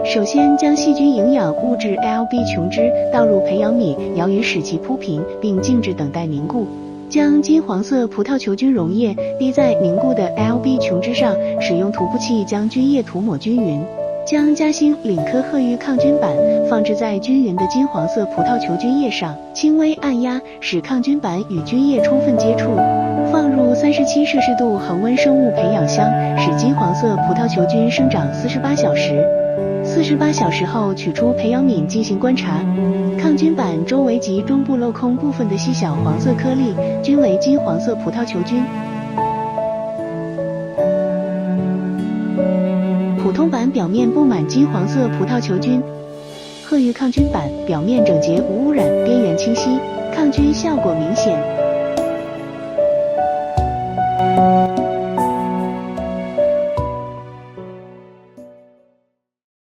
首先将细菌营养物质 LB 琼脂倒入培养皿，摇匀使其铺平，并静置等待凝固。将金黄色葡萄球菌溶液滴在凝固的 LB 琼脂上，使用涂布器将菌液涂抹均匀。将嘉兴领科褐玉抗菌板放置在均匀的金黄色葡萄球菌液上，轻微按压，使抗菌板与菌液充分接触。放入37摄氏度恒温生物培养箱，使金黄色葡萄球菌生长48小时。48小时后取出培养皿进行观察，抗菌板周围及中部镂空部分的细小黄色颗粒均为金黄色葡萄球菌。普通板表面布满金黄色葡萄球菌，褐玉抗菌板表面整洁无污染，边缘清晰，抗菌效果明显。